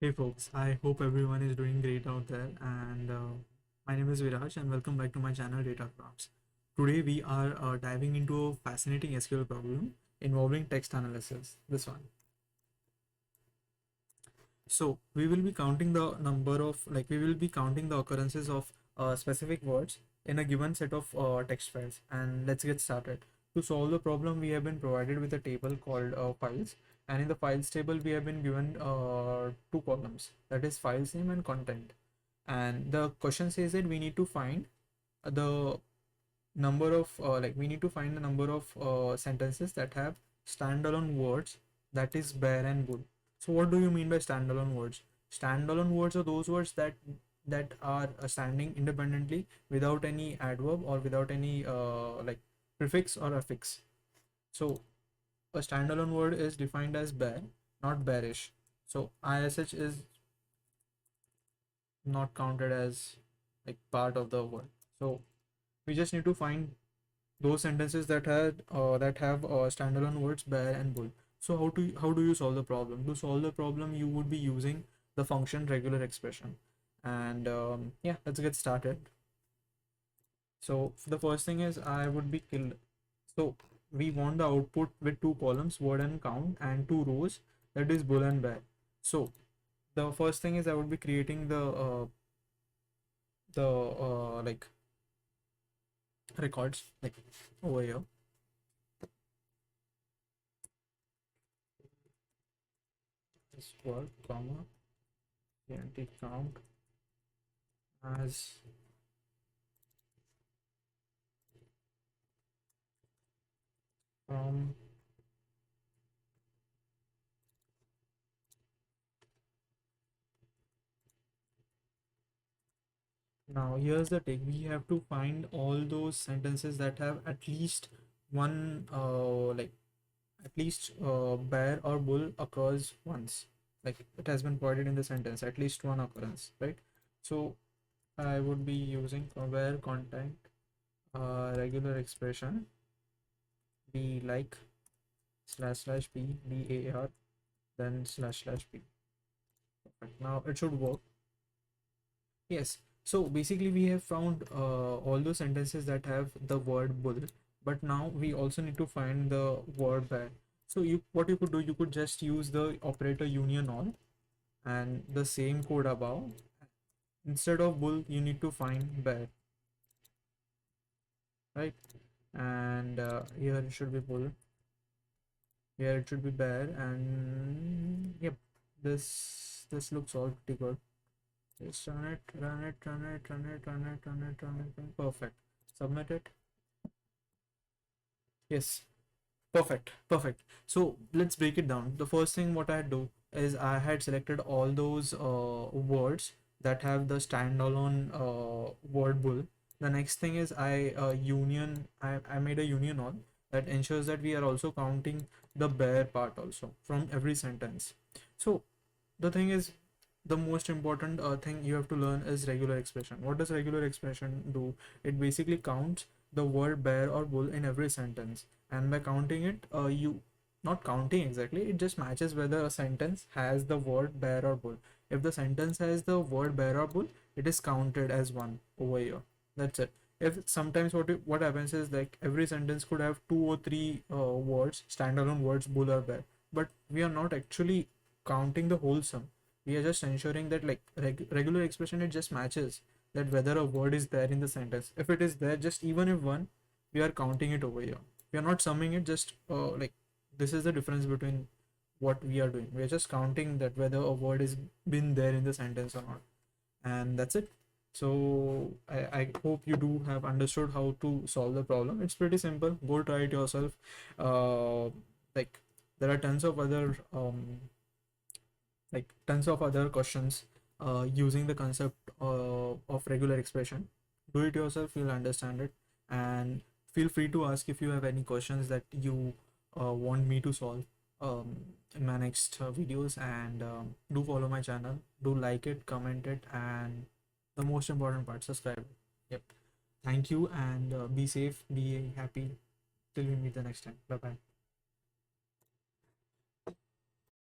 Hey folks, I hope everyone is doing great out there and my name is Viraj and welcome back to my channel Data Crafts. Today we are diving into a fascinating SQL problem involving text analysis, this one. So we will be counting the number of we will be counting the occurrences of specific words in a given set of text files, and let's get started. To solve the problem, we have been provided with a table called files, and in the files table we have been given two columns, that is files name and content. And the question says that we need to find the number of we need to find the number of sentences that have standalone words, that is bare and bool. So what do you mean by standalone words? Standalone words are those words that are standing independently without any adverb or without any prefix or affix. So a standalone word is defined as bare, not bearish. So ish is not counted as like part of the word. So we just need to find those sentences that have standalone words bare and bool. So how do you solve the problem? To solve the problem, you would be using the function regular expression, and yeah, let's get started. So the first thing is I would be killed. So we want the output with two columns, word and count, and two rows, that is bool and bare. So the first thing is I would be creating the records like over here. This word comma int count as from now. Here's the take, we have to find all those sentences that have at least one bear or bull occurs once, like it has been provided in the sentence, at least one occurrence, right? So I would be using where content regular expression be like slash slash b bar, then slash slash b. Perfect. Now it should work. Yes. So basically we have found all those sentences that have the word bull, but now we also need to find the word bear. So what you could do, you could just use the operator union all and the same code above. Instead of bull, you need to find bear, right? And here it should be bull. Here it should be bear, and yep, this looks all pretty good. Just run it, run it, run it, run it, run it, run it, run it. Perfect. Submit it. Yes. Perfect. Perfect. So let's break it down. The first thing what I do is I had selected all those words that have the standalone word bull. The next thing is I made a union all that ensures that we are also counting the bare part also from every sentence. So the thing is, the most important thing you have to learn is regular expression. What does regular expression do? It basically counts the word bear or bull in every sentence, and by counting it, you not counting exactly, it just matches whether a sentence has the word bear or bull. If the sentence has the word bear or bull, it is counted as one over here. That's it. If sometimes what happens is like every sentence could have two or three words, standalone words, bull or bear, but we are not actually counting the whole sum. We are just ensuring that like regular expression, it just matches that whether a word is there in the sentence. If it is there, just even if one, we are counting it over here. We are not summing it, just this is the difference between what we are doing. We are just counting that whether a word is been there in the sentence or not, and that's it. So I hope you do have understood how to solve the problem. It's pretty simple. Go try it yourself. Like there are tons of other questions using the concept of regular expression. Do it yourself, you'll understand it, and feel free to ask if you have any questions that you want me to solve in my next videos. And do follow my channel, do like it, comment it, and the most important part, subscribe. Yep. Thank you, and be safe, be happy till we meet the next time. Bye bye.